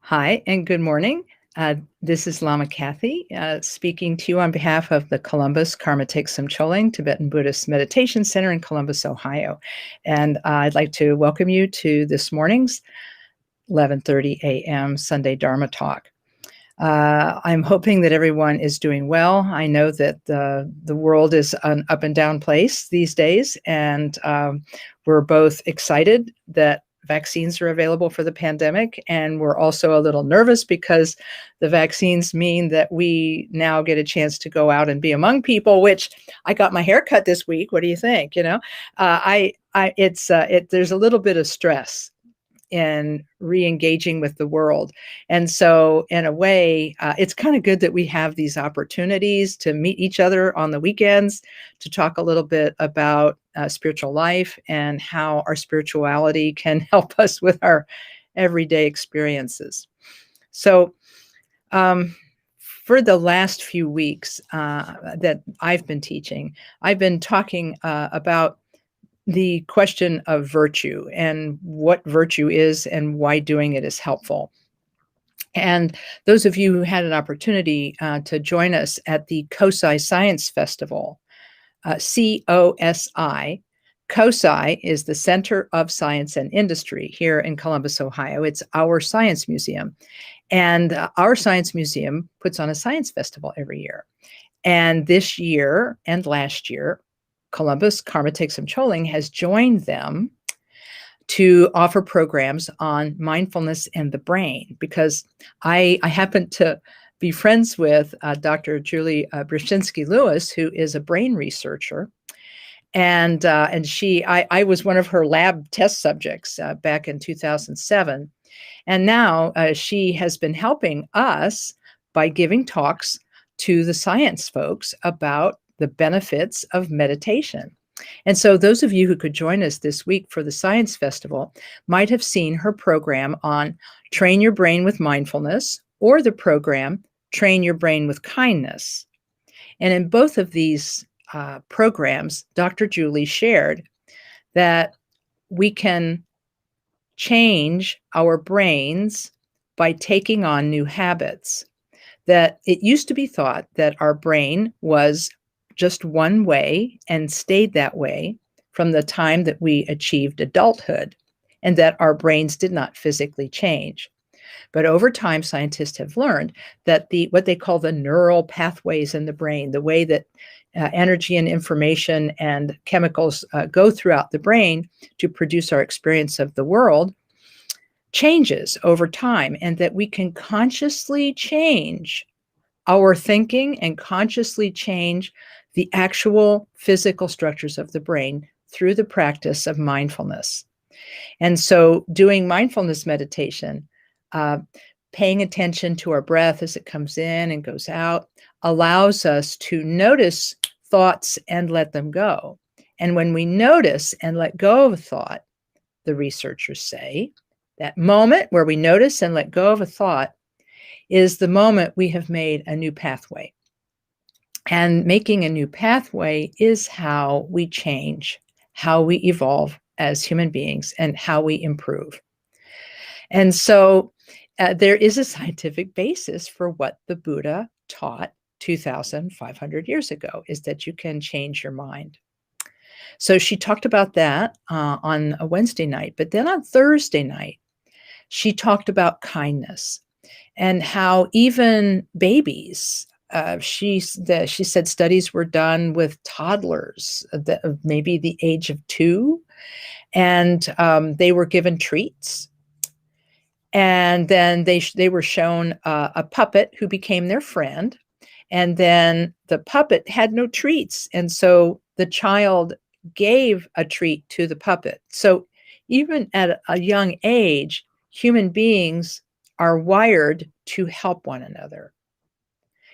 Hi, and good morning. This is Lama Kathy speaking to you on behalf of the Columbus Karma Some Choling Tibetan Buddhist Meditation Center in Columbus, Ohio. And I'd like to welcome you to this morning's 11:30 a.m. Sunday Dharma Talk. I'm hoping that everyone is doing well. I know that the world is an up and down place these days, and we're both excited that vaccines are available for the pandemic, and we're also a little nervous because the vaccines mean that we now get a chance to go out and be among people. Which I got my hair cut this week. What do you think? There's a little bit of stress in re-engaging with the world. And so in a way, it's kind of good that we have these opportunities to meet each other on the weekends, to talk a little bit about spiritual life and how our spirituality can help us with our everyday experiences. So for the last few weeks that I've been teaching, I've been talking about the question of virtue and what virtue is and why doing it is helpful. And those of you who had an opportunity to join us at the COSI Science Festival, COSI, COSI is the Center of Science and Industry here in Columbus, Ohio. It's our science museum. And our science museum puts on a science festival every year. And this year and last year, Columbus Karma Some Choling has joined them to offer programs on mindfulness and the brain, because I happen to be friends with Dr. Julie Brzezinski-Lewis, who is a brain researcher. And I was one of her lab test subjects back in 2007. And now she has been helping us by giving talks to the science folks about the benefits of meditation. And so those of you who could join us this week for the Science Festival might have seen her program on Train Your Brain with Mindfulness, or the program Train Your Brain with Kindness. And in both of these programs, Dr. Julie shared that we can change our brains by taking on new habits. That it used to be thought that our brain was just one way and stayed that way from the time that we achieved adulthood, and that our brains did not physically change. But over time, scientists have learned that what they call the neural pathways in the brain, the way that energy and information and chemicals go throughout the brain to produce our experience of the world, changes over time, and that we can consciously change our thinking and consciously change the actual physical structures of the brain through the practice of mindfulness. And so doing mindfulness meditation, paying attention to our breath as it comes in and goes out, allows us to notice thoughts and let them go. And when we notice and let go of a thought, the researchers say, that moment where we notice and let go of a thought is the moment we have made a new pathway. And making a new pathway is how we change, how we evolve as human beings, and how we improve. And so there is a scientific basis for what the Buddha taught 2,500 years ago, is that you can change your mind. So she talked about that on a Wednesday night, but then on Thursday night, she talked about kindness and how even babies, she said studies were done with toddlers of maybe the age of 2, and they were given treats. And then they were shown a puppet who became their friend. And then the puppet had no treats. And so the child gave a treat to the puppet. So even at a young age, human beings are wired to help one another.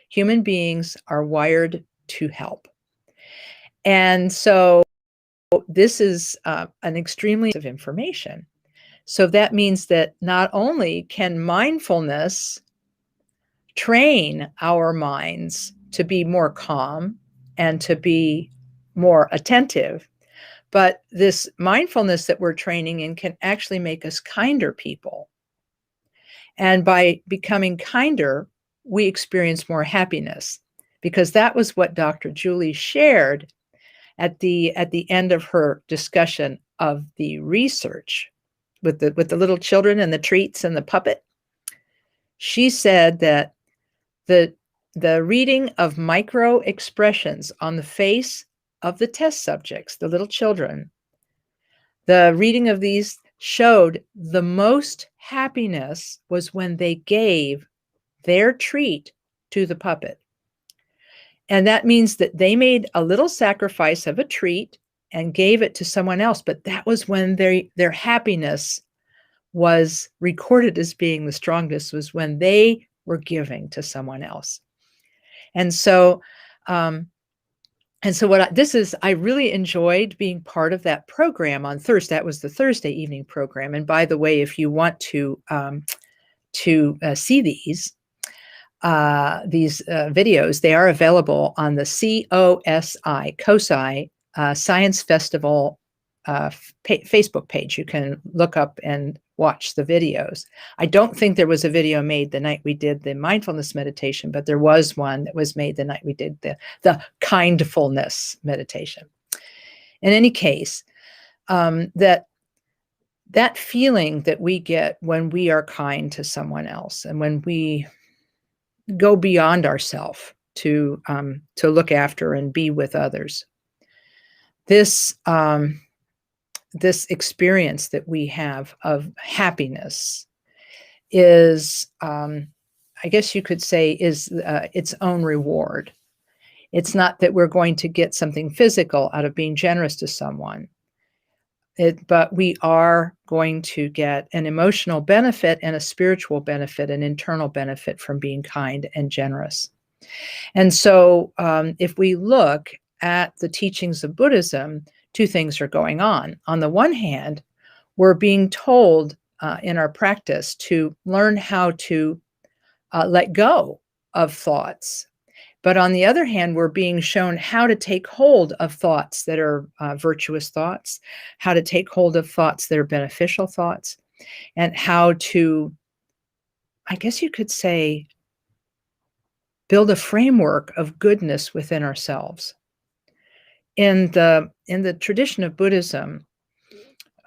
Human beings are wired to help. And so this is an extremely of information. So that means that not only can mindfulness train our minds to be more calm and to be more attentive, but this mindfulness that we're training in can actually make us kinder people. And by becoming kinder, we experience more happiness, because that was what Dr. Julie shared at the end of her discussion of the research with the little children and the treats and the puppet. She said that the reading of micro expressions on the face of the test subjects, the little children, the reading of these showed the most happiness was when they gave their treat to the puppet. And that means that they made a little sacrifice of a treat and gave it to someone else. But that was when their happiness was recorded as being the strongest, was when they were giving to someone else. And so, I really enjoyed being part of that program on Thursday. That was the Thursday evening program. And by the way, if you want to see these videos, they are available on the COSI Science Festival Facebook page. You can look up and watch the videos. I don't think there was a video made the night we did the mindfulness meditation, but there was one that was made the night we did the kindfulness meditation. In any case, that feeling that we get when we are kind to someone else, and when we go beyond ourselves to look after and be with others, this experience that we have of happiness is, I guess you could say, is its own reward. It's not that we're going to get something physical out of being generous to someone, but we are going to get an emotional benefit and a spiritual benefit, an internal benefit from being kind and generous. And so if we look at the teachings of Buddhism, two things are going on. On the one hand, we're being told in our practice to learn how to let go of thoughts. But on the other hand, we're being shown how to take hold of thoughts that are virtuous thoughts, how to take hold of thoughts that are beneficial thoughts, and how to, I guess you could say, build a framework of goodness within ourselves. In the tradition of Buddhism,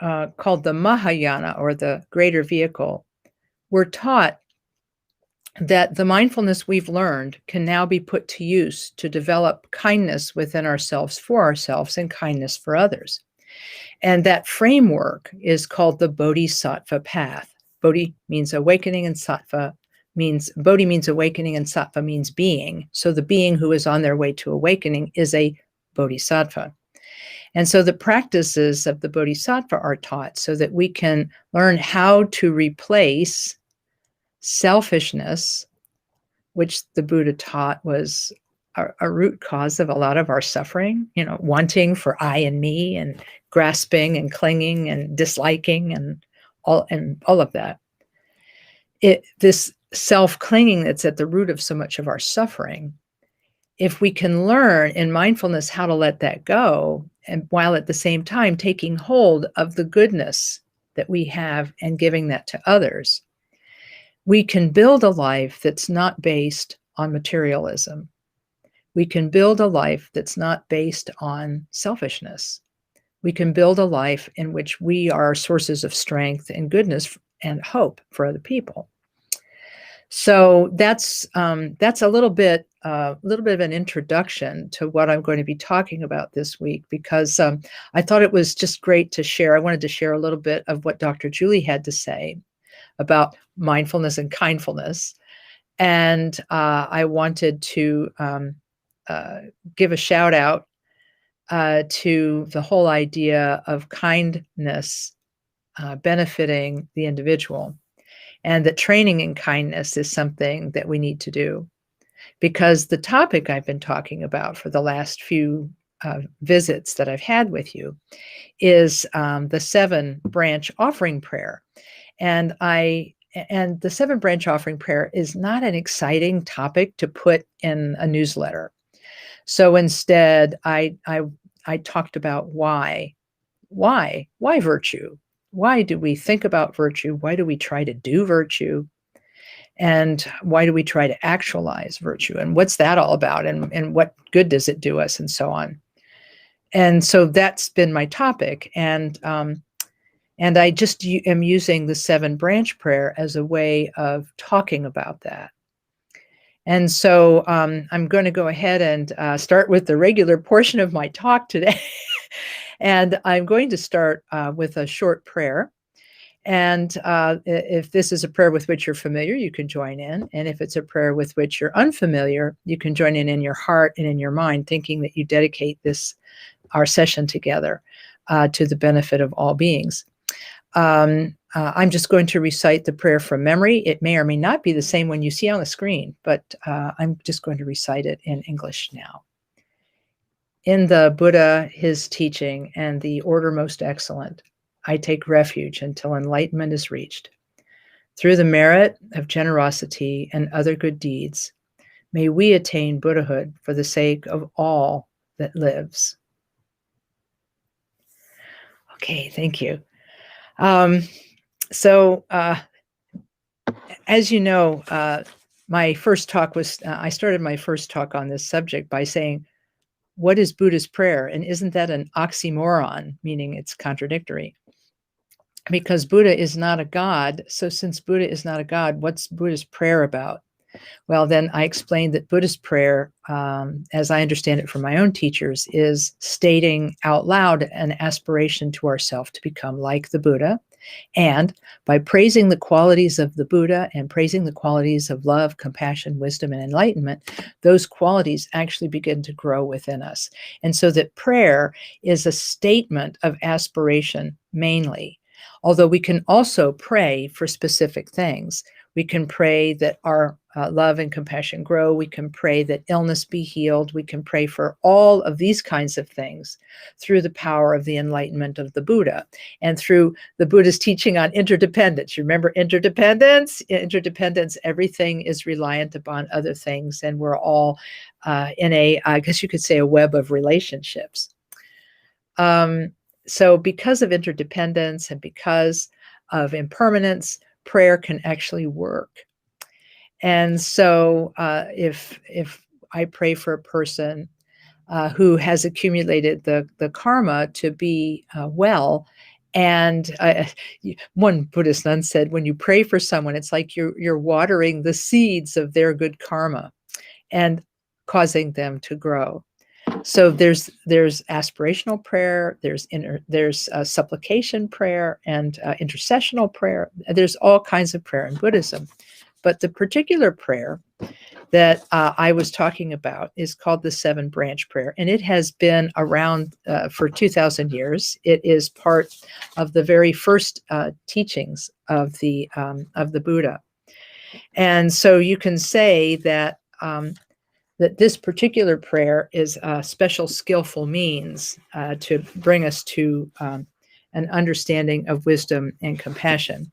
called the Mahayana, or the greater vehicle, we're taught that the mindfulness we've learned can now be put to use to develop kindness within ourselves, for ourselves, and kindness for others. And that framework is called the Bodhisattva path. Bodhi means awakening, and Bodhi means awakening, and Sattva means being. So the being who is on their way to awakening is a Bodhisattva. And so the practices of the Bodhisattva are taught so that we can learn how to replace selfishness, which the Buddha taught was a root cause of a lot of our suffering, wanting for I and me, and grasping and clinging and disliking and all of that. This self-clinging that's at the root of so much of our suffering. If we can learn in mindfulness how to let that go, and while at the same time taking hold of the goodness that we have and giving that to others, we can build a life that's not based on materialism. We can build a life that's not based on selfishness. We can build a life in which we are sources of strength and goodness and hope for other people. So that's a little bit of an introduction to what I'm going to be talking about this week, because I thought it was just great to share. I wanted to share a little bit of what Dr. Julie had to say about mindfulness and kindfulness, and I wanted to give a shout out to the whole idea of kindness benefiting the individual. And that training in kindness is something that we need to do, because the topic I've been talking about for the last few visits that I've had with you is the 7-branch offering prayer. And the 7-branch offering prayer is not an exciting topic to put in a newsletter. So instead, I talked about why virtue. Why do we think about virtue? Why do we try to do virtue? And why do we try to actualize virtue? And what's that all about? And what good does it do us? And so on. And so that's been my topic. And I just am using the 7-branch prayer as a way of talking about that. And so I'm going to go ahead and start with the regular portion of my talk today. And I'm going to start with a short prayer. And if this is a prayer with which you're familiar, you can join in. And if it's a prayer with which you're unfamiliar, you can join in your heart and in your mind, thinking that you dedicate our session together to the benefit of all beings. I'm just going to recite the prayer from memory. It may or may not be the same one you see on the screen, but I'm just going to recite it in English now. In the Buddha, his teaching, and the order most excellent, I take refuge until enlightenment is reached. Through the merit of generosity and other good deeds, may we attain Buddhahood for the sake of all that lives. Okay, thank you. So, as you know, my first talk was, I started my first talk on this subject by saying, what is Buddhist prayer? And isn't that an oxymoron, meaning it's contradictory? Because Buddha is not a god. So since Buddha is not a god, what's Buddhist prayer about? Well, then I explained that Buddhist prayer, as I understand it from my own teachers, is stating out loud an aspiration to ourselves to become like the Buddha. And by praising the qualities of the Buddha and praising the qualities of love, compassion, wisdom, and enlightenment, those qualities actually begin to grow within us. And so that prayer is a statement of aspiration mainly, although we can also pray for specific things. We can pray that our love and compassion grow. We can pray that illness be healed. We can pray for all of these kinds of things through the power of the enlightenment of the Buddha and through the Buddha's teaching on interdependence. You remember interdependence? Interdependence, everything is reliant upon other things, and we're all in I guess you could say, a web of relationships. So because of interdependence and because of impermanence, prayer can actually work. And so if I pray for a person who has accumulated the karma to be well, and one Buddhist nun said, when you pray for someone, it's like you're watering the seeds of their good karma and causing them to grow. So there's aspirational prayer, there's supplication prayer, and intercessional prayer. There's all kinds of prayer in Buddhism. But the particular prayer that I was talking about is called the 7-branch prayer, and it has been around for 2,000 years. It is part of the very first teachings of the Buddha, and so you can say that that this particular prayer is a special skillful means to bring us to an understanding of wisdom and compassion.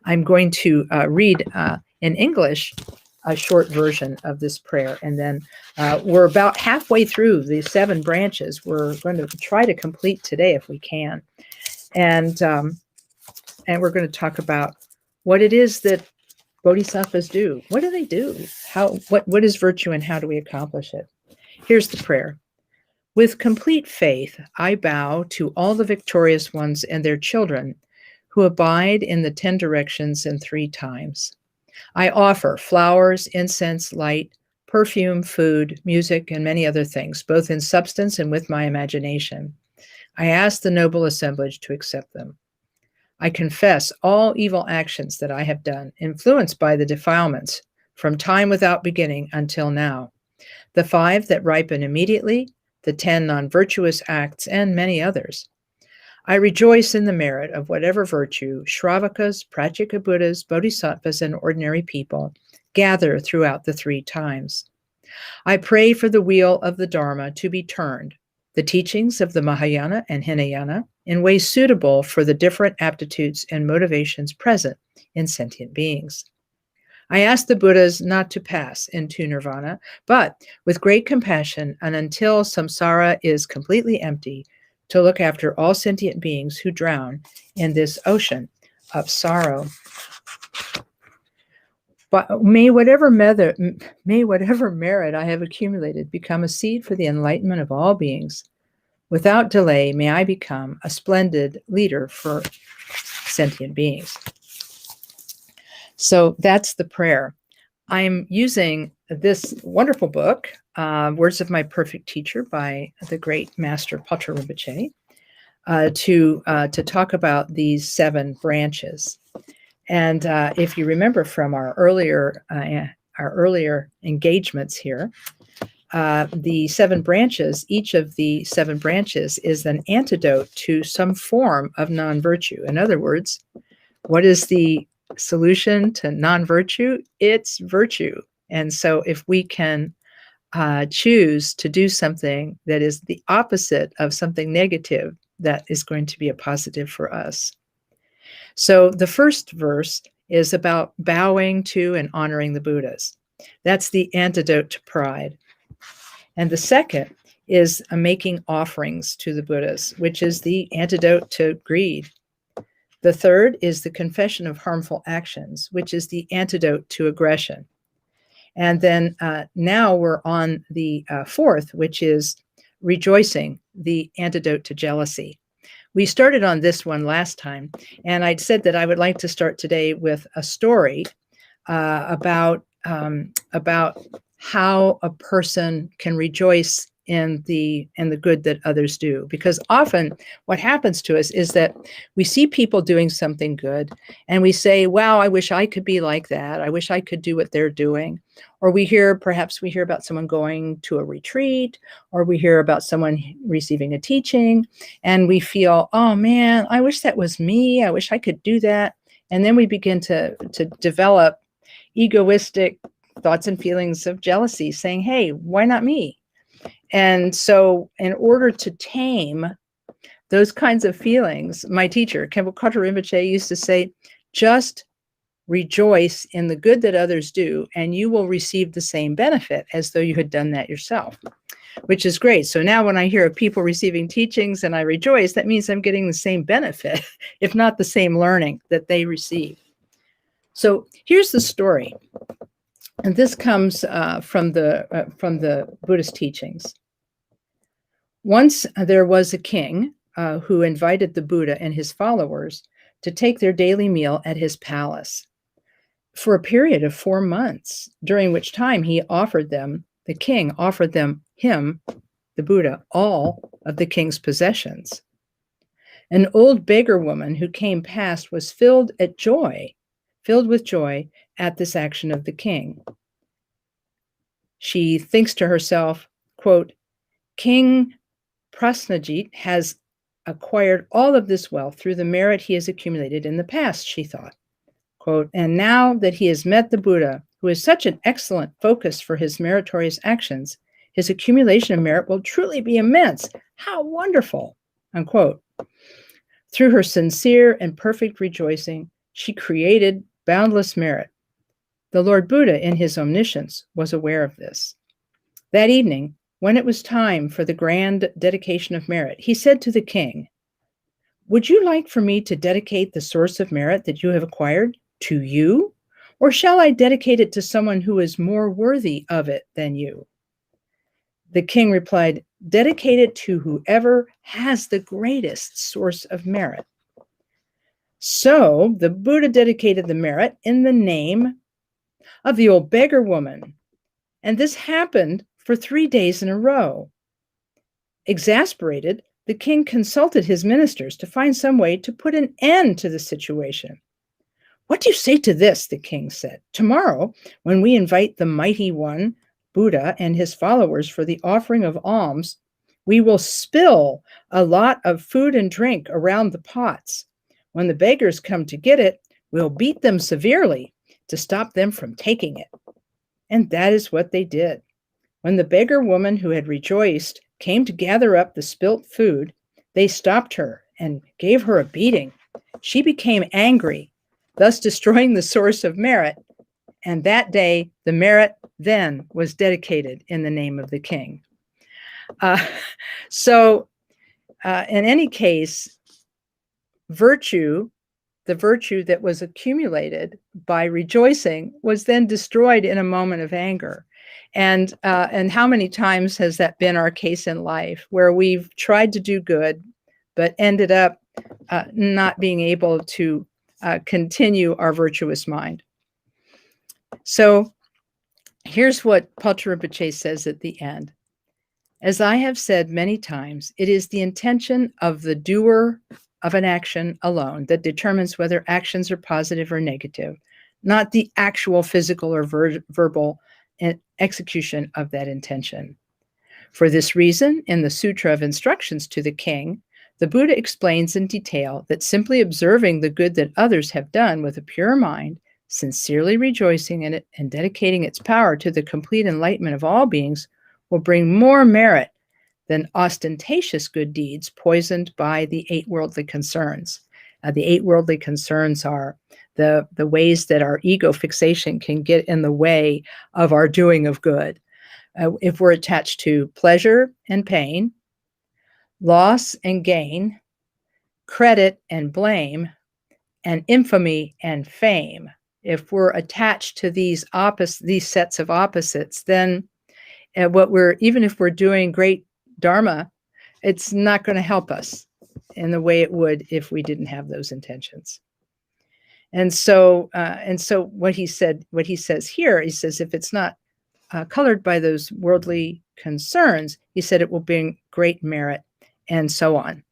I'm going to read in English a short version of this prayer, and then we're about halfway through the 7 branches. We're going to try to complete today if we can, and we're going to talk about what it is that Bodhisattvas do. What do they do? What is virtue and how do we accomplish it? Here's the prayer. With complete faith, I bow to all the victorious ones and their children who abide in the 10 directions and 3 times. I offer flowers, incense, light, perfume, food, music, and many other things, both in substance and with my imagination. I ask the noble assemblage to accept them. I confess all evil actions that I have done, influenced by the defilements from time without beginning until now, the 5 that ripen immediately, the 10 non-virtuous acts, and many others. I rejoice in the merit of whatever virtue Shravakas, Pratyeka Buddhas, Bodhisattvas, and ordinary people gather throughout the 3 times. I pray for the wheel of the Dharma to be turned, the teachings of the Mahayana and Hinayana, in ways suitable for the different aptitudes and motivations present in sentient beings. I ask the Buddhas not to pass into nirvana, but with great compassion and until samsara is completely empty, to look after all sentient beings who drown in this ocean of sorrow. But may whatever merit I have accumulated become a seed for the enlightenment of all beings. Without delay, may I become a splendid leader for sentient beings. So that's the prayer. I'm using this wonderful book, Words of My Perfect Teacher by the great master Patrul Rinpoche, to talk about these 7 branches. And if you remember from our earlier engagements here, the 7 branches, each of the 7 branches is an antidote to some form of non-virtue. In other words, what is the solution to non-virtue? It's virtue. And so if we can choose to do something that is the opposite of something negative, that is going to be a positive for us. So the first verse is about bowing to and honoring the Buddhas. That's the antidote to pride. And the second is making offerings to the Buddhas, which is the antidote to greed. The third is the confession of harmful actions, which is the antidote to aggression. And then now we're on the fourth, which is rejoicing, the antidote to jealousy. We started on this one last time, and I'd said that I would like to start today with a story about how a person can rejoice in the good that others do. Because often what happens to us is that we see people doing something good and we say, wow, I wish I could be like that. I wish I could do what they're doing. Or perhaps we hear about someone going to a retreat, or we hear about someone receiving a teaching, and we feel, oh man, I wish that was me. I wish I could do that. And then we begin to develop egoistic thoughts and feelings of jealousy, saying, hey, why not me? And so in order to tame those kinds of feelings, my teacher, Khenpo Kato Rinpoche, used to say, just rejoice in the good that others do, and you will receive the same benefit as though you had done that yourself, which is great. So now when I hear of people receiving teachings and I rejoice, that means I'm getting the same benefit, if not the same learning that they receive. So here's the story. And this comes from the Buddhist teachings. Once there was a king who invited the Buddha and his followers to take their daily meal at his palace for a period of 4 months, during which time the king offered him, the Buddha, all of the king's possessions. An old beggar woman who came past was filled with joy at this action of the king. She thinks to herself, quote, King Prasnajit has acquired all of this wealth through the merit he has accumulated in the past, she thought. Quote, and now that he has met the Buddha, who is such an excellent focus for his meritorious actions, his accumulation of merit will truly be immense. How wonderful, unquote. Through her sincere and perfect rejoicing, she created boundless merit. The Lord Buddha, in his omniscience, was aware of this. That evening, when it was time for the grand dedication of merit, he said to the king, would you like for me to dedicate the source of merit that you have acquired to you, or shall I dedicate it to someone who is more worthy of it than you? The king replied, dedicate it to whoever has the greatest source of merit. So the Buddha dedicated the merit in the name of the old beggar woman. And this happened for 3 days in a row. Exasperated, the king consulted his ministers to find some way to put an end to the situation. What do you say to this? The king said. Tomorrow, when we invite the mighty one, Buddha, and his followers for the offering of alms, we will spill a lot of food and drink around the pots. When the beggars come to get it, we'll beat them severely to stop them from taking it. And that is what they did. When the beggar woman who had rejoiced came to gather up the spilt food, they stopped her and gave her a beating. She became angry, thus destroying the source of merit. And that day, the merit then was dedicated in the name of the king. So in any case, virtue the virtue that was accumulated by rejoicing was then destroyed in a moment of anger. And how many times has that been our case in life, where we've tried to do good, but ended up not being able to continue our virtuous mind? So here's what Paul Rinpoche says at the end. As I have said many times, it is the intention of the doer of an action alone that determines whether actions are positive or negative, not the actual physical or verbal execution of that intention. For this reason, in the Sutra of Instructions to the King, the Buddha explains in detail that simply observing the good that others have done with a pure mind, sincerely rejoicing in it, and dedicating its power to the complete enlightenment of all beings will bring more merit than ostentatious good deeds poisoned by the 8 worldly concerns. The 8 worldly concerns are the ways that our ego fixation can get in the way of our doing of good. If we're attached to pleasure and pain, loss and gain, credit and blame, and infamy and fame, if we're attached to these sets of opposites, then even if we're doing great dharma, it's not going to help us in the way it would if we didn't have those intentions. And so what he says here, he says, if it's not colored by those worldly concerns, he said it will bring great merit, and so on.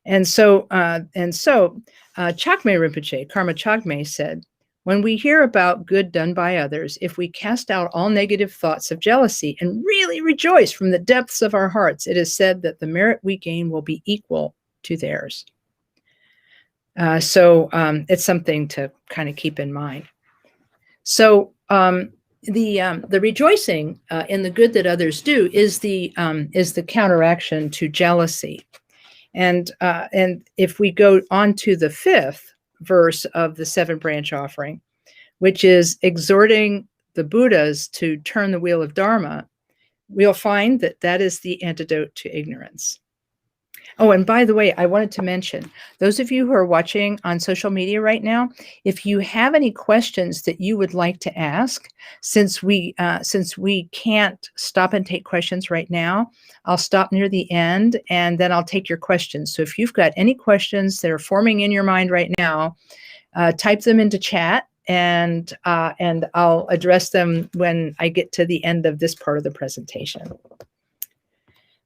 And so Chakme Rinpoche, Karma Chakme, said, when we hear about good done by others, if we cast out all negative thoughts of jealousy and really rejoice from the depths of our hearts, it is said that the merit we gain will be equal to theirs. So it's something to kind of keep in mind. So the rejoicing in the good that others do is the counteraction to jealousy. And if we go on to the 5th verse of the 7 branch offering, which is exhorting the Buddhas to turn the wheel of Dharma, we'll find that that is the antidote to ignorance. Oh, and by the way, I wanted to mention, those of you who are watching on social media right now, if you have any questions that you would like to ask, since we can't stop and take questions right now, I'll stop near the end and then I'll take your questions. So if you've got any questions that are forming in your mind right now, type them into chat and I'll address them when I get to the end of this part of the presentation.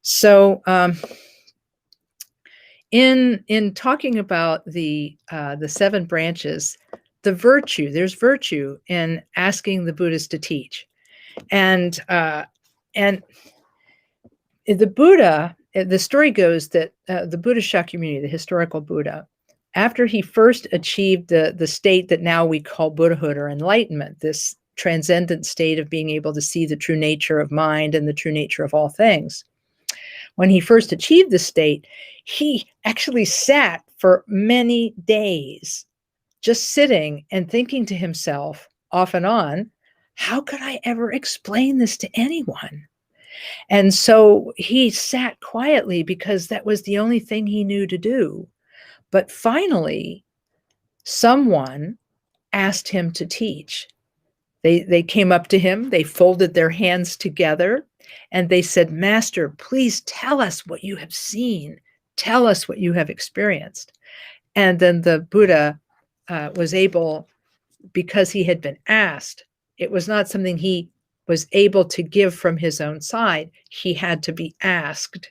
So in talking about the 7 branches, there's virtue in asking the Buddhas to teach, and the Buddha. The story goes that the Buddha Shakyamuni, the historical Buddha, after he first achieved the state that now we call Buddhahood or enlightenment, this transcendent state of being able to see the true nature of mind and the true nature of all things. When he first achieved the state, he actually sat for many days just sitting and thinking to himself off and on, how could I ever explain this to anyone? And so he sat quietly because that was the only thing he knew to do. But finally, someone asked him to teach. They came up to him, they folded their hands together, and they said, Master, please tell us what you have seen. Tell us what you have experienced. And then the Buddha was able, because he had been asked, it was not something he was able to give from his own side. He had to be asked,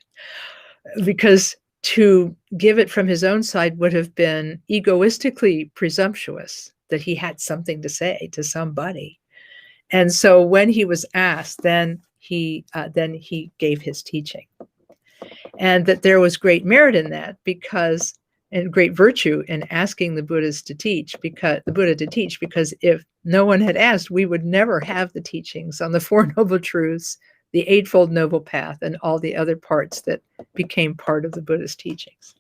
because to give it from his own side would have been egoistically presumptuous, that he had something to say to somebody. And so when he was asked, then he gave his teaching. And that there was great merit in that, because, and great virtue in asking the Buddha to teach, because if no one had asked, we would never have the teachings on the 4 Noble Truths, the Eightfold Noble Path, and all the other parts that became part of the Buddha's teachings.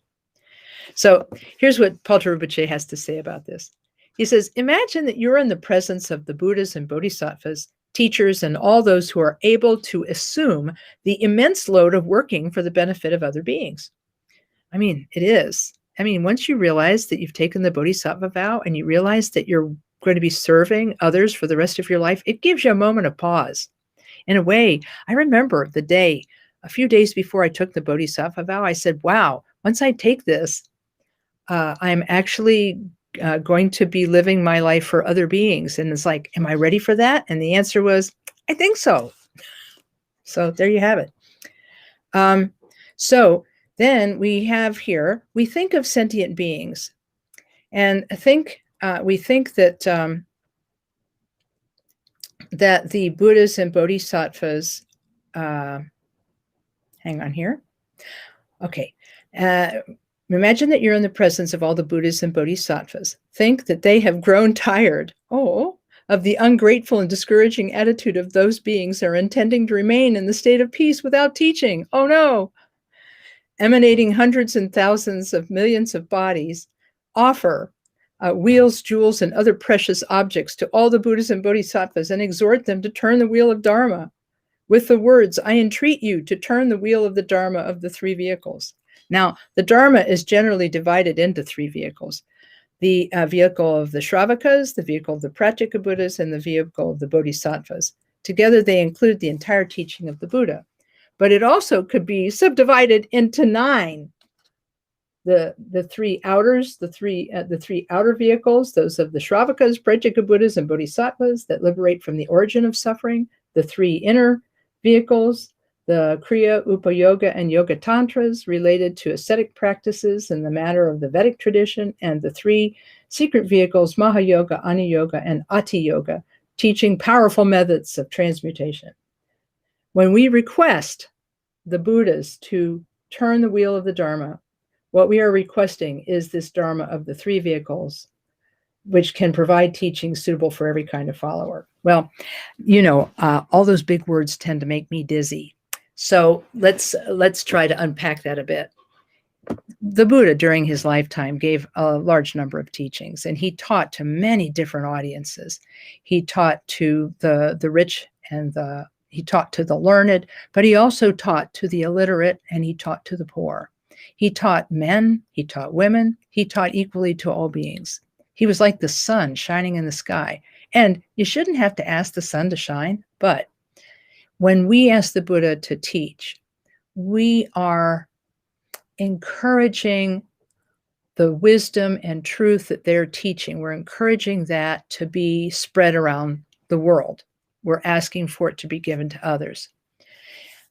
So here's what Paul Rinpoche has to say about this. He says, imagine that you're in the presence of the Buddhas and Bodhisattvas, teachers, and all those who are able to assume the immense load of working for the benefit of other beings. I mean, it is. I mean, once you realize that you've taken the Bodhisattva vow and you realize that you're going to be serving others for the rest of your life, it gives you a moment of pause. In a way, I remember the day, a few days before I took the Bodhisattva vow, I said, wow, once I take this, I'm actually going to be living my life for other beings. And it's like, am I ready for that? And the answer was, I think so. So there you have it. So then we have here, we think of sentient beings, and we think that that the Buddhas and Bodhisattvas, hang on here. Okay. Imagine that you're in the presence of all the Buddhas and Bodhisattvas. Think that they have grown tired, of the ungrateful and discouraging attitude of those beings that are intending to remain in the state of peace without teaching. Oh no! Emanating hundreds and thousands of millions of bodies, offer wheels, jewels, and other precious objects to all the Buddhas and Bodhisattvas and exhort them to turn the wheel of Dharma with the words, I entreat you to turn the wheel of the Dharma of the three vehicles. Now, the Dharma is generally divided into three vehicles. The vehicle of the Shravakas, the vehicle of the Pratyeka Buddhas, and the vehicle of the Bodhisattvas. Together, they include the entire teaching of the Buddha. But it also could be subdivided into 9. The three outers, the three outer vehicles, those of the Shravakas, Pratyeka Buddhas, and Bodhisattvas that liberate from the origin of suffering. The 3 inner vehicles, the Kriya, Upayoga, and Yoga Tantras related to ascetic practices in the matter of the Vedic tradition, and the 3 secret vehicles, Mahayoga, Ani Yoga, and Ati Yoga, teaching powerful methods of transmutation. When we request the Buddhas to turn the wheel of the Dharma, what we are requesting is this Dharma of the 3 vehicles, which can provide teaching suitable for every kind of follower. Well, all those big words tend to make me dizzy. So let's try to unpack that a bit. The Buddha, during his lifetime, gave a large number of teachings, and he taught to many different audiences. He taught to the rich and he taught to the learned, but he also taught to the illiterate, and he taught to the poor. He taught men, he taught women, he taught equally to all beings. He was like the sun shining in the sky. And you shouldn't have to ask the sun to shine, but when we ask the Buddha to teach, we are encouraging the wisdom and truth that they're teaching. We're encouraging that to be spread around the world. We're asking for it to be given to others.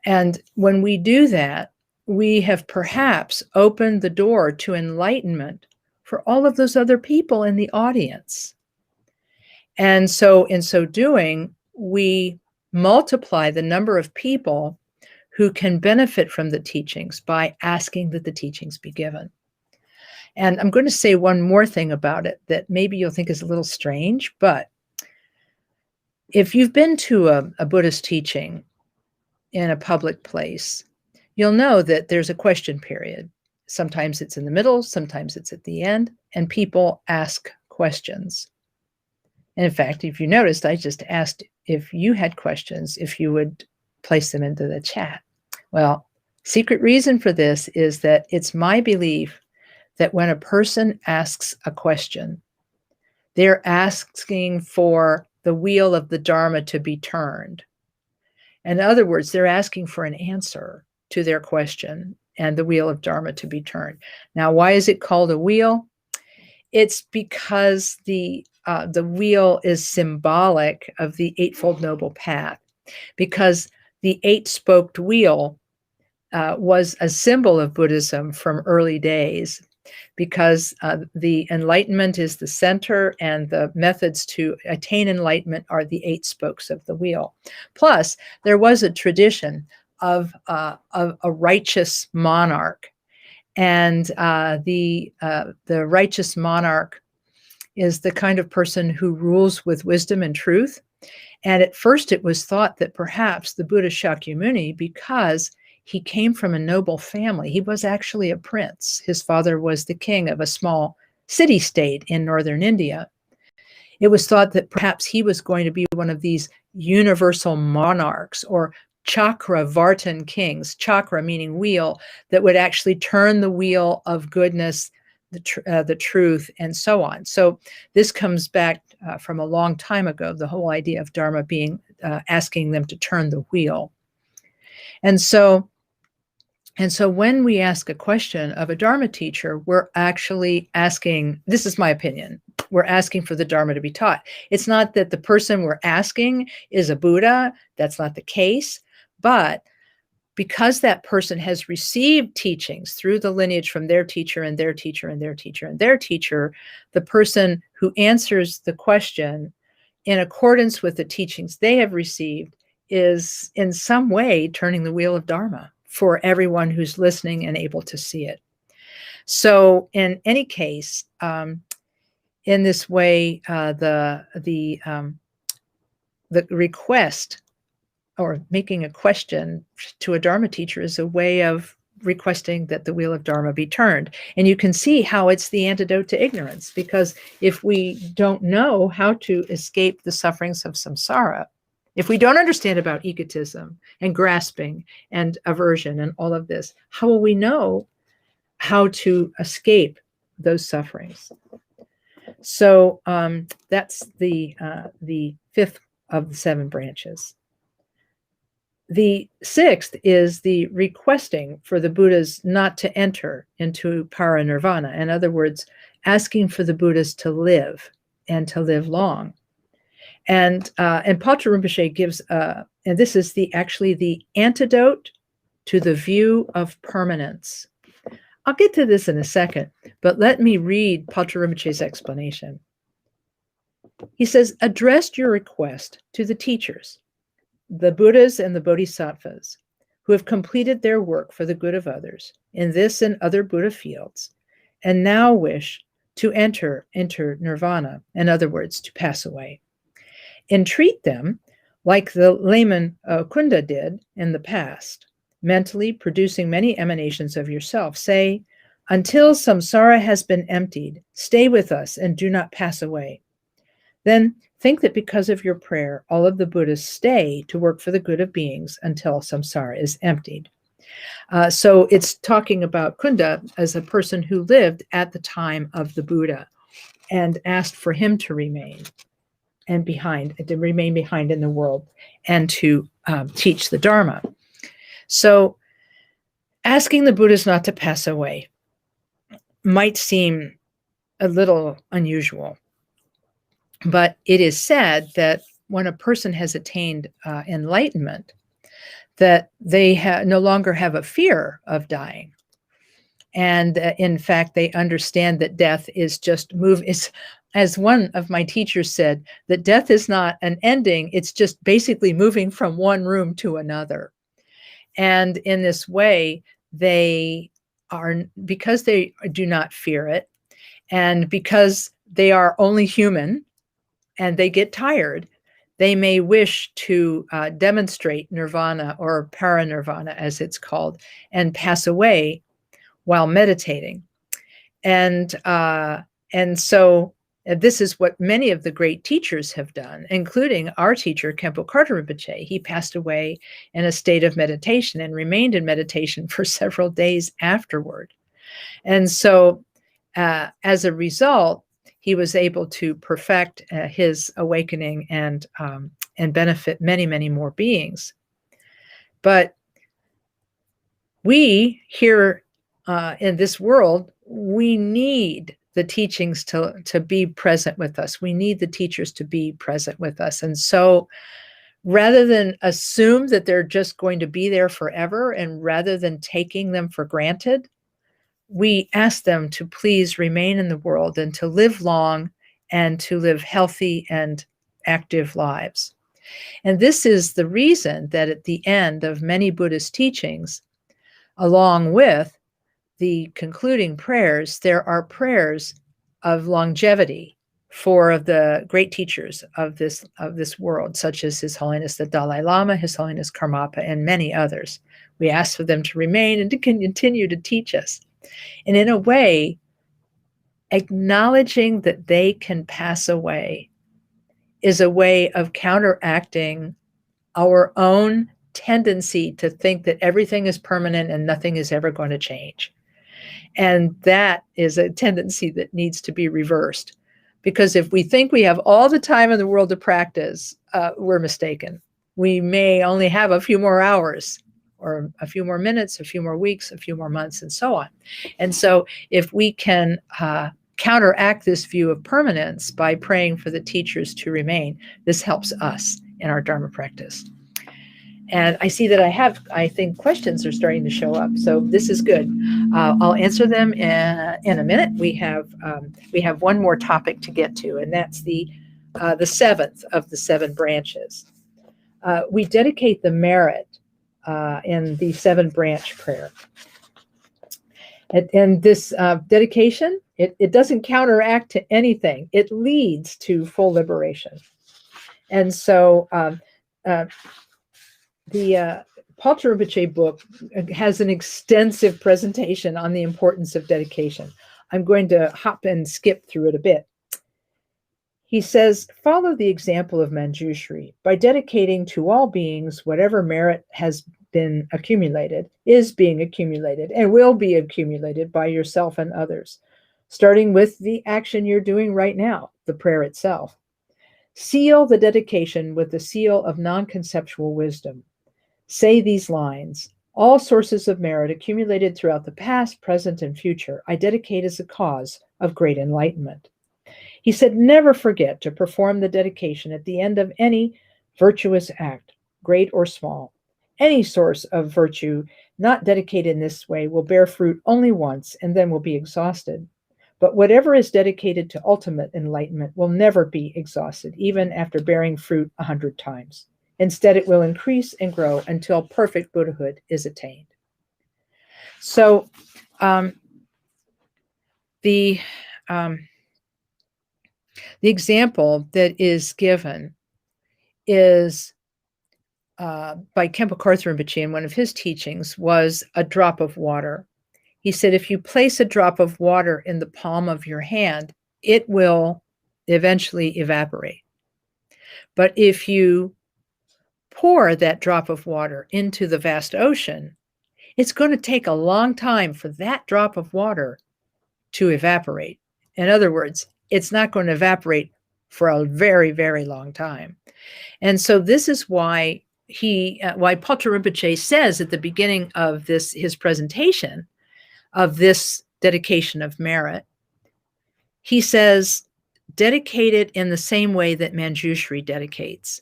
And when we do that, we have perhaps opened the door to enlightenment for all of those other people in the audience. And so in so doing, we multiply the number of people who can benefit from the teachings by asking that the teachings be given. And I'm going to say one more thing about it that maybe you'll think is a little strange, but if you've been to a Buddhist teaching in a public place, you'll know that there's a question period. Sometimes it's in the middle, sometimes it's at the end, and people ask questions. And in fact, if you noticed, I just asked if you had questions, if you would place them into the chat. Well, secret reason for this is that it's my belief that when a person asks a question, they're asking for the wheel of the Dharma to be turned. In other words, they're asking for an answer to their question and the wheel of Dharma to be turned. Now, why is it called a wheel? It's because the wheel is symbolic of the Eightfold Noble Path, because the 8-spoked wheel was a symbol of Buddhism from early days, because the enlightenment is the center and the methods to attain enlightenment are the 8 spokes of the wheel. Plus, there was a tradition of a righteous monarch, and the righteous monarch is the kind of person who rules with wisdom and truth. And at first it was thought that perhaps the Buddha Shakyamuni, because he came from a noble family, he was actually a prince. His father was the king of a small city-state in northern India. It was thought that perhaps he was going to be one of these universal monarchs, or Chakravartin kings, chakra meaning wheel, that would actually turn the wheel of goodness the truth, and so on. So this comes back from a long time ago, the whole idea of Dharma being asking them to turn the wheel. And so when we ask a question of a Dharma teacher, we're actually asking, this is my opinion, we're asking for the Dharma to be taught. It's not that the person we're asking is a Buddha. That's not the case. But because that person has received teachings through the lineage from their teacher and their teacher and their teacher and their teacher, the person who answers the question in accordance with the teachings they have received is in some way turning the wheel of Dharma for everyone who's listening and able to see it. So in any case, in this way, the request or making a question to a Dharma teacher is a way of requesting that the wheel of Dharma be turned. And you can see how it's the antidote to ignorance, because if we don't know how to escape the sufferings of samsara, if we don't understand about egotism and grasping and aversion and all of this, how will we know how to escape those sufferings? So that's the fifth of the 7 branches. The 6th is the requesting for the Buddhas not to enter into parinirvana. In other words, asking for the Buddhas to live and to live long. And Pacha Rinpoche gives, and this is actually the antidote to the view of permanence. I'll get to this in a second, but let me read Pacha Rinpoche's explanation. He says, address your request to the teachers, the Buddhas and the Bodhisattvas, who have completed their work for the good of others in this and other Buddha fields, and now wish to enter nirvana, in other words, to pass away. Entreat them like the layman Kunda did in the past, mentally producing many emanations of yourself. Say, until samsara has been emptied, stay with us and do not pass away. Then think that because of your prayer, all of the Buddhas stay to work for the good of beings until samsara is emptied. So it's talking about Kunda as a person who lived at the time of the Buddha and asked for him to remain behind in the world and to teach the Dharma. So asking the Buddhas not to pass away might seem a little unusual, but it is said that when a person has attained enlightenment, that they no longer have a fear of dying. And in fact, they understand that death is just as one of my teachers said, that death is not an ending, it's just basically moving from one room to another. And in this way, because they do not fear it, and because they are only human and they get tired, they may wish to demonstrate nirvana or parinirvana, as it's called, and pass away while meditating. And so this is what many of the great teachers have done, including our teacher, Khenpo Karthar Rinpoche. He passed away in a state of meditation and remained in meditation for several days afterward. And so as a result, he was able to perfect his awakening and benefit many, many more beings. But we here in this world, we need the teachings to be present with us. We need the teachers to be present with us. And so rather than assume that they're just going to be there forever, and rather than taking them for granted, we ask them to please remain in the world and to live long and to live healthy and active lives. And this is the reason that at the end of many Buddhist teachings, along with the concluding prayers, there are prayers of longevity for the great teachers of this world, such as His Holiness the Dalai Lama, His Holiness Karmapa, and many others. We ask for them to remain and to continue to teach us. And in a way, acknowledging that they can pass away is a way of counteracting our own tendency to think that everything is permanent and nothing is ever going to change. And that is a tendency that needs to be reversed. Because if we think we have all the time in the world to practice, we're mistaken. We may only have a few more hours or a few more minutes, a few more weeks, a few more months, and so on. And so if we can counteract this view of permanence by praying for the teachers to remain, this helps us in our Dharma practice. And I see that I think questions are starting to show up. So this is good. I'll answer them in a minute. We have one more topic to get to, and that's the seventh of the seven branches. We dedicate the merit in the seven branch prayer. And this dedication, it doesn't counteract to anything. It leads to full liberation. And so the Paltar Rinpoche book has an extensive presentation on the importance of dedication. I'm going to hop and skip through it a bit. He says, follow the example of Manjushri by dedicating to all beings whatever merit has been accumulated, is being accumulated, and will be accumulated by yourself and others, starting with the action you're doing right now, the prayer itself. Seal the dedication with the seal of non-conceptual wisdom. Say these lines: all sources of merit accumulated throughout the past, present, and future, I dedicate as a cause of great enlightenment. He said, never forget to perform the dedication at the end of any virtuous act, great or small. Any source of virtue not dedicated in this way will bear fruit only once and then will be exhausted. But whatever is dedicated to ultimate enlightenment will never be exhausted, even after bearing fruit 100 times. Instead, it will increase and grow until perfect Buddhahood is attained. So the example that is given is by Khenpo Karthar Rinpoche in one of his teachings was a drop of water. He said, if you place a drop of water in the palm of your hand, it will eventually evaporate. But if you pour that drop of water into the vast ocean, it's going to take a long time for that drop of water to evaporate. In other words, it's not going to evaporate for a very, very long time. And so this is why Paltar Rinpoche says at the beginning of his presentation of this dedication of merit, he says, dedicate it in the same way that Manjushri dedicates.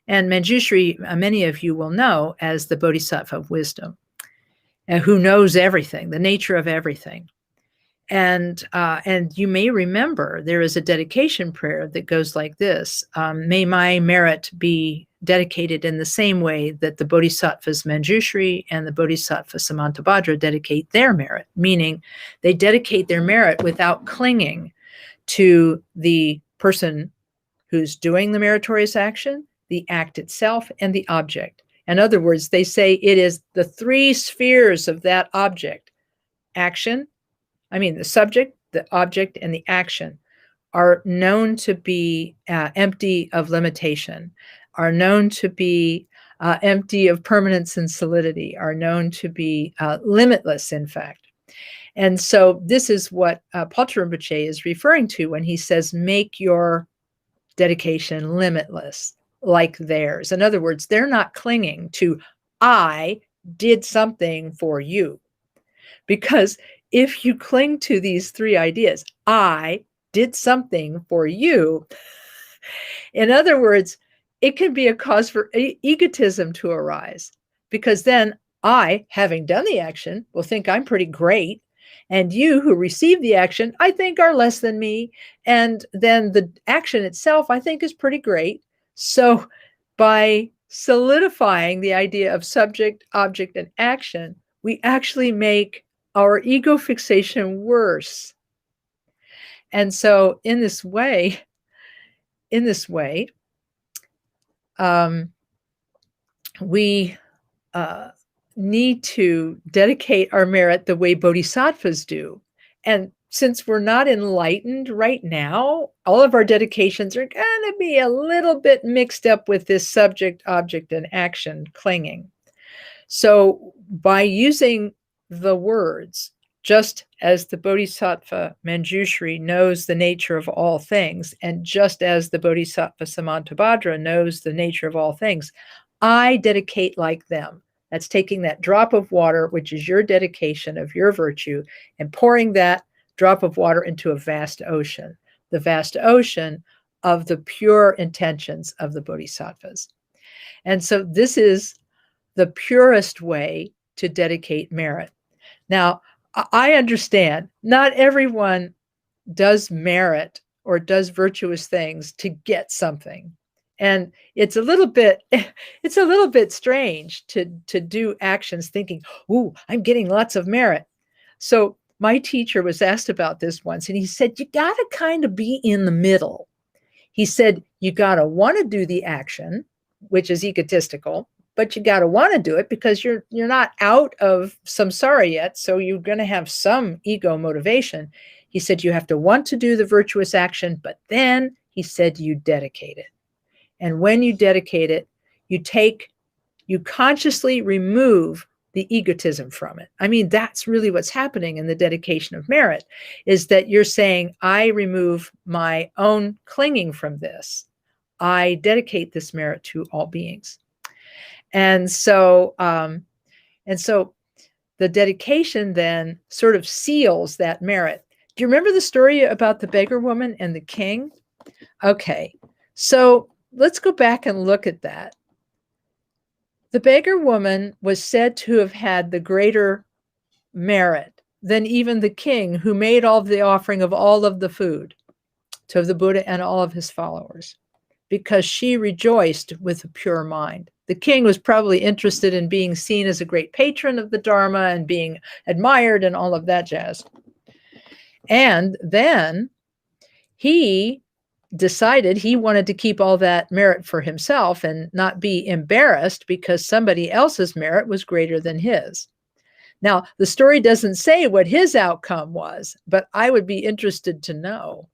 And Manjushri, many of you will know as the Bodhisattva of wisdom, who knows everything, the nature of everything. And you may remember there is a dedication prayer that goes like this: may my merit be dedicated in the same way that the Bodhisattvas Manjushri and the Bodhisattva Samantabhadra dedicate their merit, meaning they dedicate their merit without clinging to the person who's doing the meritorious action, the act itself, and the object. In other words, they say it is the three spheres of that object: the subject, the object, and the action are known to be empty of limitation, are known to be empty of permanence and solidity, are known to be limitless, in fact. And so this is what Paltar Rinpoche is referring to when he says, make your dedication limitless, like theirs. In other words, they're not clinging to, I did something for you. Because if you cling to these three ideas, I did something for you, in other words, it can be a cause for egotism to arise, because then I, having done the action, will think I'm pretty great. And you who receive the action, I think, are less than me. And then the action itself, I think, is pretty great. So by solidifying the idea of subject, object, and action, we actually make our ego fixation worse. And so in this way, we need to dedicate our merit the way bodhisattvas do. And since we're not enlightened right now, all of our dedications are going to be a little bit mixed up with this subject, object, and action clinging. So by using the words, just as the Bodhisattva Manjushri knows the nature of all things, and just as the Bodhisattva Samantabhadra knows the nature of all things, I dedicate like them. That's taking that drop of water, which is your dedication of your virtue, and pouring that drop of water into a vast ocean, the vast ocean of the pure intentions of the Bodhisattvas. And so this is the purest way to dedicate merit. Now, I understand not everyone does merit or does virtuous things to get something. And it's a little bit strange to do actions thinking, "Ooh, I'm getting lots of merit." So my teacher was asked about this once, and he said, "You got to kind of be in the middle." He said, "You got to want to do the action, which is egotistical, but you got to want to do it because you're not out of samsara yet, so you're going to have some ego motivation." He said, "You have to want to do the virtuous action, but then," he said, "you dedicate it. And when you dedicate it, you consciously remove the egotism from it." I mean, that's really what's happening in the dedication of merit, is that you're saying, I remove my own clinging from this. I dedicate this merit to all beings. And so the dedication then sort of seals that merit. Do you remember the story about the beggar woman and the king? Okay, so let's go back and look at that. The beggar woman was said to have had the greater merit than even the king, who made all of the offering of all of the food to the Buddha and all of his followers, because she rejoiced with a pure mind. The king was probably interested in being seen as a great patron of the Dharma and being admired and all of that jazz. And then he decided he wanted to keep all that merit for himself and not be embarrassed because somebody else's merit was greater than his. Now, the story doesn't say what his outcome was, but I would be interested to know.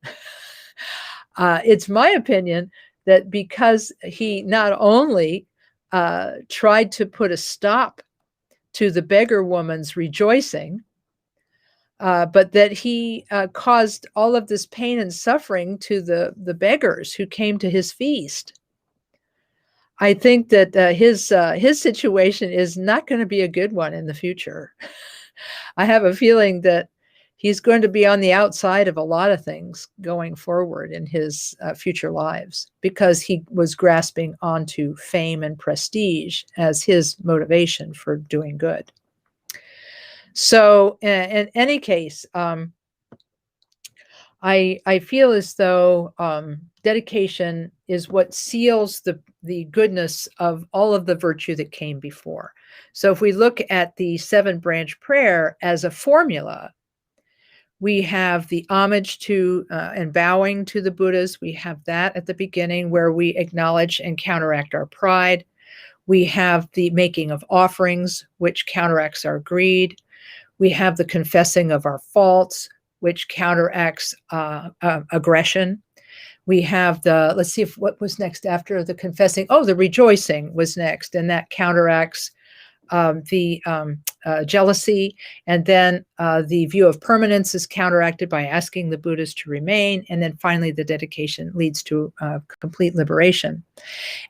It's my opinion that because he not only tried to put a stop to the beggar woman's rejoicing, but that he caused all of this pain and suffering to the beggars who came to his feast. I think that his situation is not going to be a good one in the future. I have a feeling that he's going to be on the outside of a lot of things going forward in his future lives, because he was grasping onto fame and prestige as his motivation for doing good. So in any case, I feel as though dedication is what seals the goodness of all of the virtue that came before. So if we look at the 7-branch prayer as a formula, we have the homage to and bowing to the Buddhas. We have that at the beginning, where we acknowledge and counteract our pride. We have the making of offerings, which counteracts our greed. We have the confessing of our faults, which counteracts aggression. We have let's see what was next after the confessing. Oh, the rejoicing was next, and that counteracts the jealousy. And then the view of permanence is counteracted by asking the Buddhas to remain. And then finally, the dedication leads to complete liberation.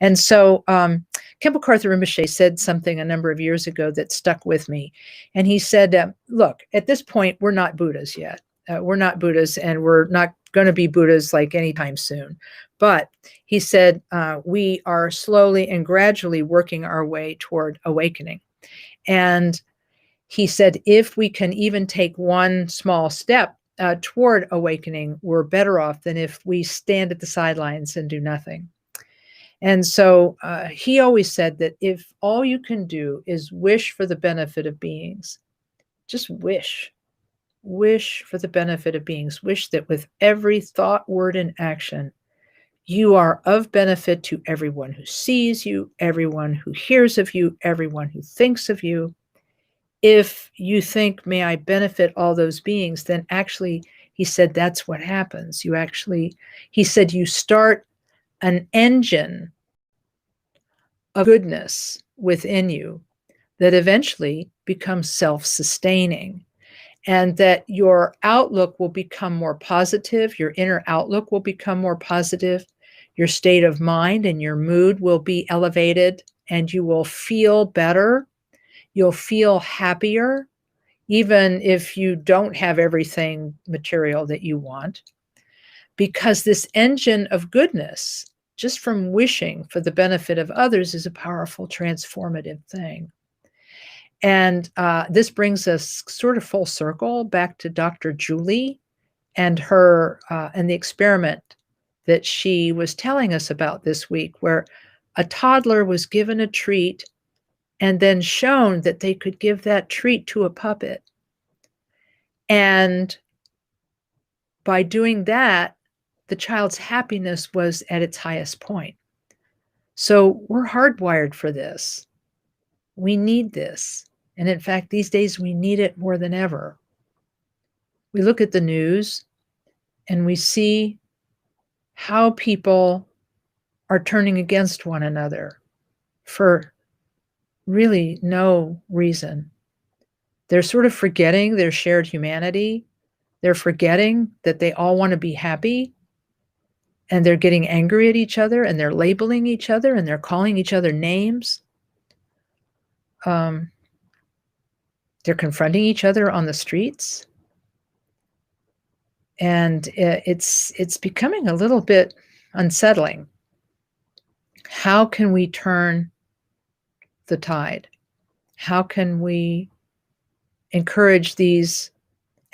And so Khenpo Karthar Rinpoche said something a number of years ago that stuck with me. And he said, look, at this point, we're not Buddhas yet. We're not Buddhas, and we're not going to be Buddhas like anytime soon. But he said, we are slowly and gradually working our way toward awakening. And he said, if we can even take one small step toward awakening, we're better off than if we stand at the sidelines and do nothing. And so he always said that if all you can do is wish for the benefit of beings, just wish for the benefit of beings, wish that with every thought, word, and action, you are of benefit to everyone who sees you, everyone who hears of you, everyone who thinks of you. If you think, may I benefit all those beings, then actually, he said, that's what happens. He said, you start an engine of goodness within you that eventually becomes self-sustaining. and that your outlook will become more positive. Your inner outlook will become more positive. Your state of mind and your mood will be elevated, and you will feel better. You'll feel happier, even if you don't have everything material that you want, because this engine of goodness, just from wishing for the benefit of others, is a powerful transformative thing. And this brings us sort of full circle back to Dr. Julie and her and the experiment that she was telling us about this week, where a toddler was given a treat and then shown that they could give that treat to a puppet. And by doing that, the child's happiness was at its highest point. So we're hardwired for this. We need this. And in fact, these days we need it more than ever. We look at the news and we see how people are turning against one another for really no reason. They're sort of forgetting their shared humanity. They're forgetting that they all want to be happy, and they're getting angry at each other, and they're labeling each other, and they're calling each other names. They're confronting each other on the streets. And it's becoming a little bit unsettling. How can we turn the tide? How can we encourage these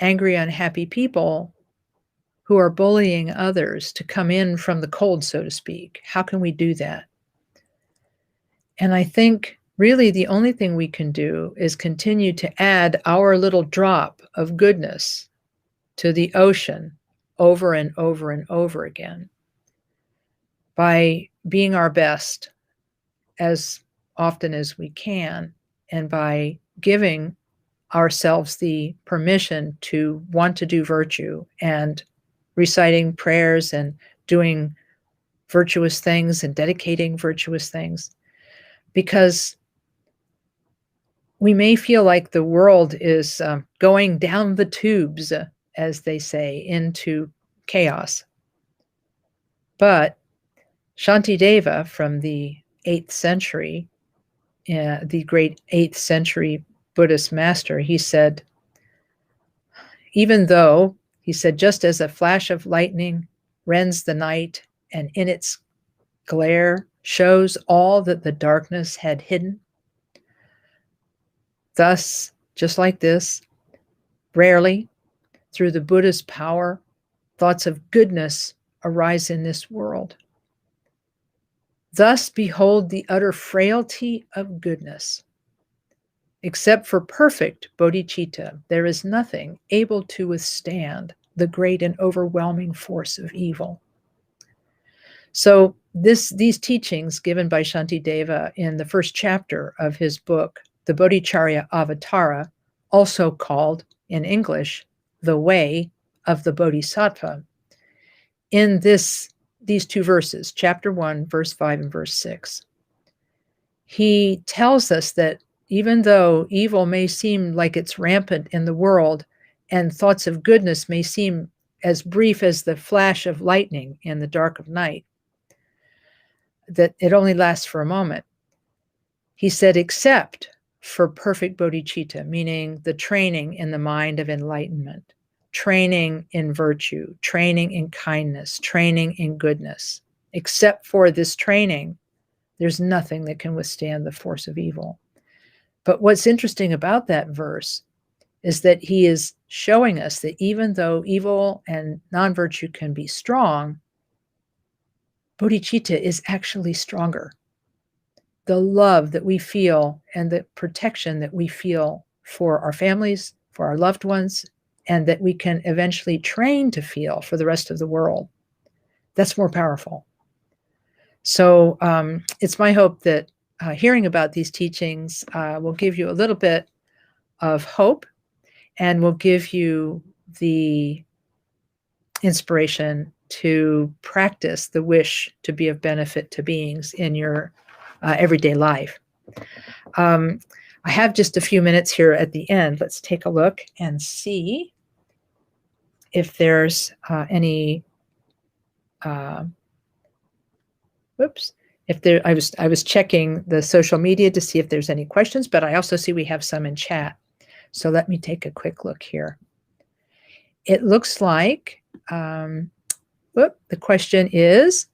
angry, unhappy people who are bullying others to come in from the cold, so to speak? How can we do that? And I think really the only thing we can do is continue to add our little drop of goodness to the ocean over and over and over again by being our best as often as we can, and by giving ourselves the permission to want to do virtue and reciting prayers and doing virtuous things and dedicating virtuous things. Because we may feel like the world is going down the tubes, as they say, into chaos. But Shantideva from the 8th century, the great 8th century Buddhist master, he said, even though, he said, just as a flash of lightning rends the night and in its glare shows all that the darkness had hidden, thus, just like this, rarely, through the Buddha's power, thoughts of goodness arise in this world. Thus, behold the utter frailty of goodness. Except for perfect bodhicitta, there is nothing able to withstand the great and overwhelming force of evil. So these teachings given by Shantideva in the first chapter of his book, The Bodhicharya Avatara, also called in English, The Way of the Bodhisattva, in these two verses, chapter 1, verse 5 and verse 6, he tells us that even though evil may seem like it's rampant in the world and thoughts of goodness may seem as brief as the flash of lightning in the dark of night, that it only lasts for a moment. He said, except for perfect bodhicitta, meaning the training in the mind of enlightenment, training in virtue, training in kindness, training in goodness. Except for this training, there's nothing that can withstand the force of evil. But what's interesting about that verse is that he is showing us that even though evil and non-virtue can be strong, bodhicitta is actually stronger. The love that we feel and the protection that we feel for our families, for our loved ones, and that we can eventually train to feel for the rest of the world, that's more powerful. So it's my hope that hearing about these teachings will give you a little bit of hope and will give you the inspiration to practice the wish to be of benefit to beings in your everyday life. I have just a few minutes here at the end. Let's take a look and see if there's any. Whoops. If there, I was checking the social media to see if there's any questions, but I also see we have some in chat. So let me take a quick look here. It looks like the question is,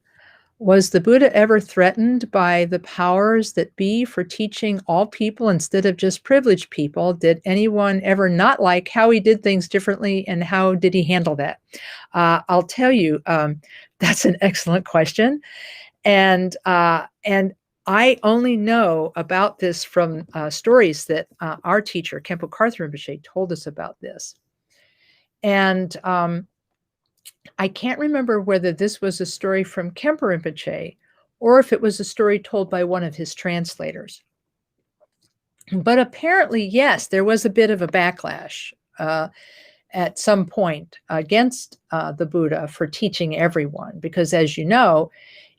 was the Buddha ever threatened by the powers that be for teaching all people instead of just privileged people? Did anyone ever not like how he did things differently, and how did he handle that? I'll tell you, that's an excellent question. And I only know about this from stories that our teacher, Khenpo Karthar Rinpoche, told us about this. And I can't remember whether this was a story from Khenpo Rinpoche or if it was a story told by one of his translators. But apparently, yes, there was a bit of a backlash at some point against the Buddha for teaching everyone, because, as you know,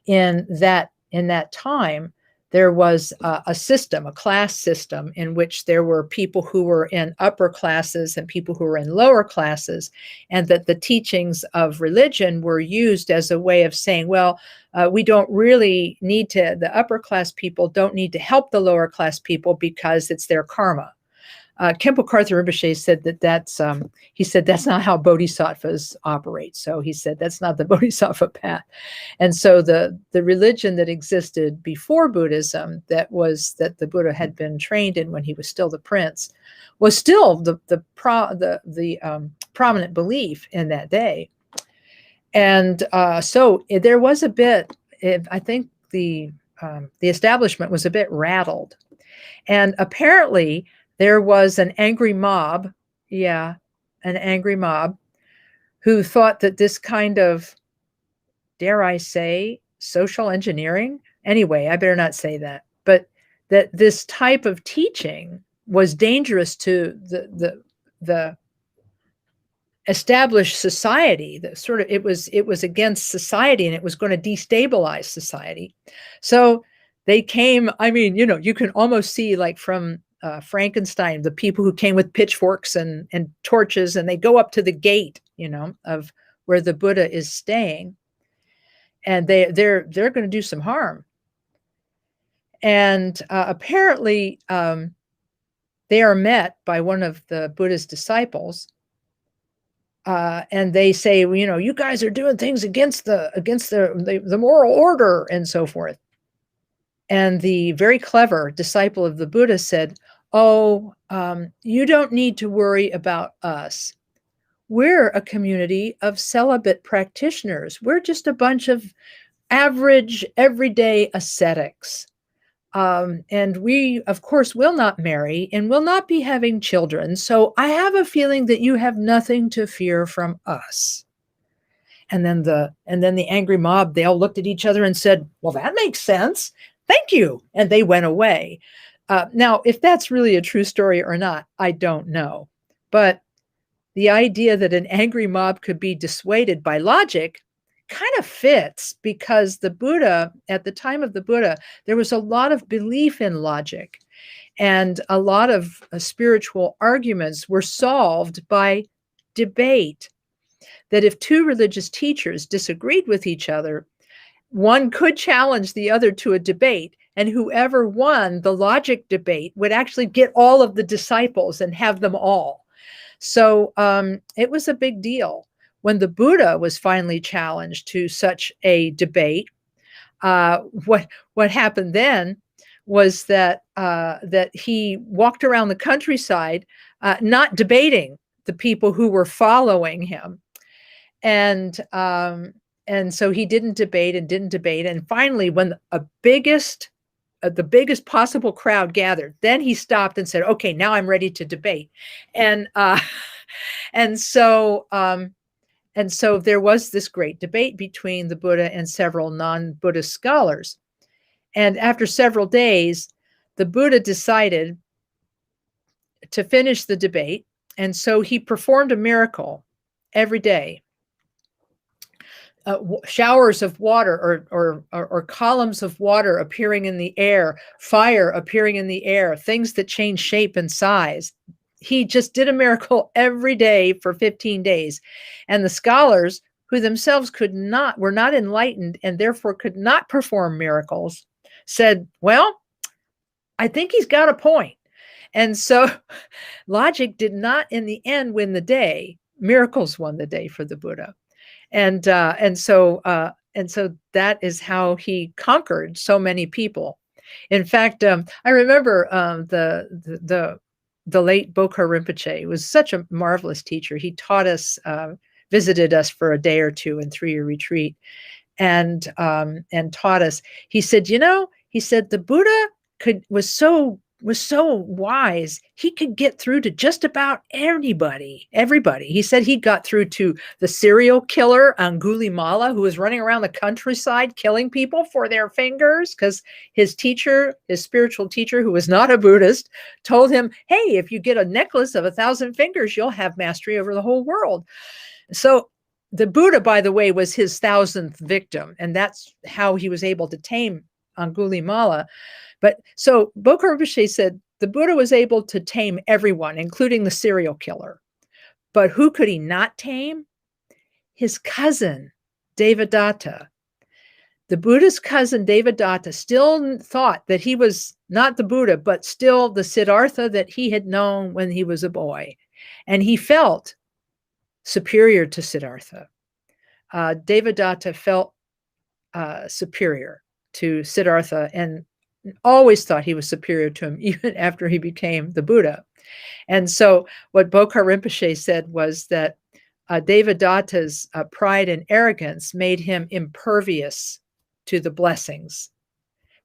in that time, there was a system, a class system, in which there were people who were in upper classes and people who were in lower classes, and that the teachings of religion were used as a way of saying, well, we don't really need to, the upper class people don't need to help the lower class people because it's their karma. Khenpo Karthar Rinpoche said he said that's not how bodhisattvas operate. So he said that's not the bodhisattva path. And so the religion that existed before Buddhism, that the Buddha had been trained in when he was still the prince, was still the prominent belief in that day. And so there was a bit. I think the establishment was a bit rattled, and apparently there was an angry mob, an angry mob, who thought that this kind of, dare I say, social engineering, anyway, I better not say that, but that this type of teaching was dangerous to the established society. That sort of, it was against society, and it was going to destabilize society. So they came, I mean, you can almost see, like from Frankenstein, the people who came with pitchforks and torches, and they go up to the gate, of where the Buddha is staying, and they're going to do some harm. And apparently, they are met by one of the Buddha's disciples, and they say, well, you guys are doing things against the moral order and so forth. And the very clever disciple of the Buddha said, oh, you don't need to worry about us. We're a community of celibate practitioners. We're just a bunch of average, everyday ascetics. And we, of course, will not marry and will not be having children. So I have a feeling that you have nothing to fear from us. And then the angry mob, they all looked at each other and said, well, that makes sense. Thank you. And they went away. Now, if that's really a true story or not, I don't know. But the idea that an angry mob could be dissuaded by logic kind of fits, because the Buddha, at the time of the Buddha, there was a lot of belief in logic, and a lot of spiritual arguments were solved by debate. That if two religious teachers disagreed with each other, one could challenge the other to a debate, and whoever won the logic debate would actually get all of the disciples and have them all. So it was a big deal. When the Buddha was finally challenged to such a debate, what happened then was that he walked around the countryside, not debating the people who were following him, and so he didn't debate. And finally, when the biggest possible crowd gathered, then he stopped and said, "Okay, now I'm ready to debate." And so there was this great debate between the Buddha and several non-Buddhist scholars. And after several days, the Buddha decided to finish the debate. And so he performed a miracle every day. showers of water or columns of water appearing in the air, fire appearing in the air, things that change shape and size. He just did a miracle every day for 15 days. And the scholars, who themselves were not enlightened and therefore could not perform miracles, said, well, I think he's got a point. And so logic did not in the end win the day. Miracles won the day for the Buddha. And so that is how he conquered so many people. In fact, I remember the late Beggar Rinpoche was such a marvelous teacher. He taught us, visited us for a day or two in 3-year retreat, and taught us. He said, the Buddha was so wise, he could get through to just about everybody. He said he got through to the serial killer Angulimala, who was running around the countryside killing people for their fingers, because his spiritual teacher, who was not a Buddhist, told him, hey, if you get a necklace of 1,000 fingers, you'll have mastery over the whole world. So the Buddha, by the way, was his 1,000th victim, and that's how he was able to tame Angulimala. But so Beggar Rinpoche said the Buddha was able to tame everyone, including the serial killer. But who could he not tame? His cousin, Devadatta. The Buddha's cousin, Devadatta, still thought that he was not the Buddha, but still the Siddhartha that he had known when he was a boy. And he felt superior to Siddhartha. Devadatta felt superior to Siddhartha and always thought he was superior to him, even after he became the Buddha. And so what Beggar Rinpoche said was that Devadatta's pride and arrogance made him impervious to the blessings,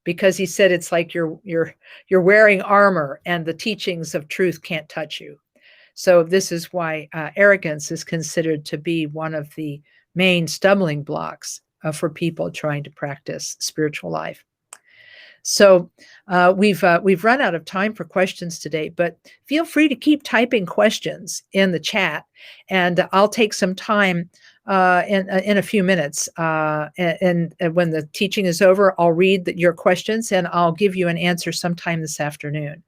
because he said it's like you're wearing armor and the teachings of truth can't touch you. So this is why arrogance is considered to be one of the main stumbling blocks for people trying to practice spiritual life. So we've run out of time for questions today, but feel free to keep typing questions in the chat, and I'll take some time in a few minutes. And when the teaching is over, I'll read your questions and I'll give you an answer sometime this afternoon.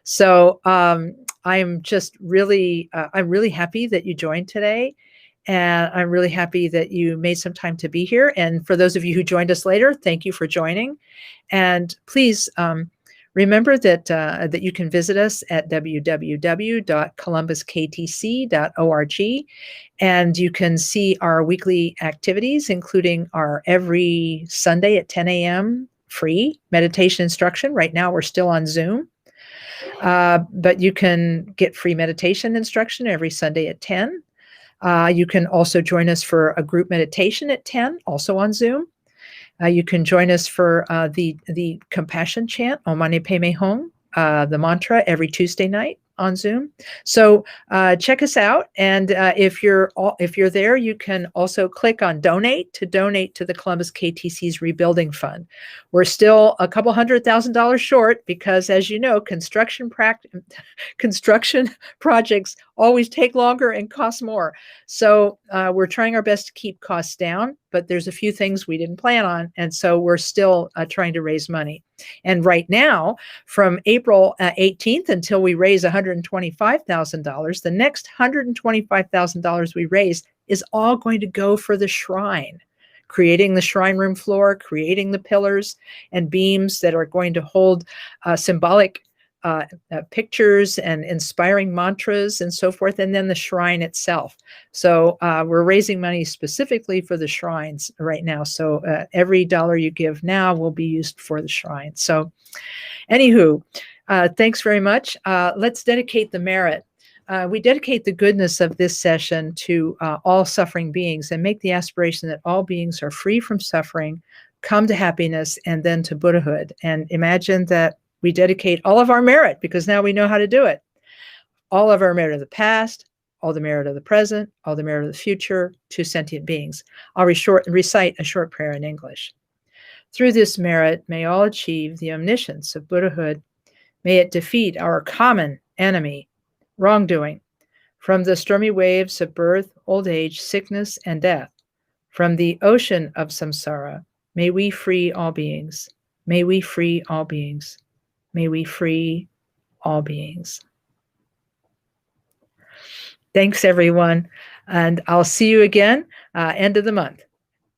So I'm just really happy that you joined today. And I'm really happy that you made some time to be here. And for those of you who joined us later, thank you for joining. And please remember that you can visit us at www.columbusktc.org, and you can see our weekly activities, including our every Sunday at 10 a.m. free meditation instruction. Right now, we're still on Zoom, but you can get free meditation instruction every Sunday at 10. You can also join us for a group meditation at 10, also on Zoom. You can join us for the compassion chant, Om Mani Padme Hum, the mantra, every Tuesday night on Zoom. So check us out, and if you're there, you can also click on donate to the Columbus KTC's Rebuilding Fund. We're still a couple $100,000 short because, as you know, construction projects always take longer and cost more. So we're trying our best to keep costs down, but there's a few things we didn't plan on, and so we're still trying to raise money. And right now, from April 18th until we raise $125,000, the next $125,000 we raise is all going to go for the shrine, creating the shrine room floor, creating the pillars and beams that are going to hold symbolic pictures and inspiring mantras and so forth, and then the shrine itself. So we're raising money specifically for the shrines right now. So every dollar you give now will be used for the shrine. So anywho, thanks very much. Let's dedicate the merit. We dedicate the goodness of this session to all suffering beings and make the aspiration that all beings are free from suffering, come to happiness, and then to Buddhahood. And imagine that we dedicate all of our merit, because now we know how to do it. All of our merit of the past, all the merit of the present, all the merit of the future, to sentient beings. I'll recite a short prayer in English. Through this merit, may all achieve the omniscience of Buddhahood. May it defeat our common enemy, wrongdoing, from the stormy waves of birth, old age, sickness, and death, From the ocean of samsara, may we free all beings. May we free all beings. May we free all beings. Thanks, everyone. And I'll see you again end of the month.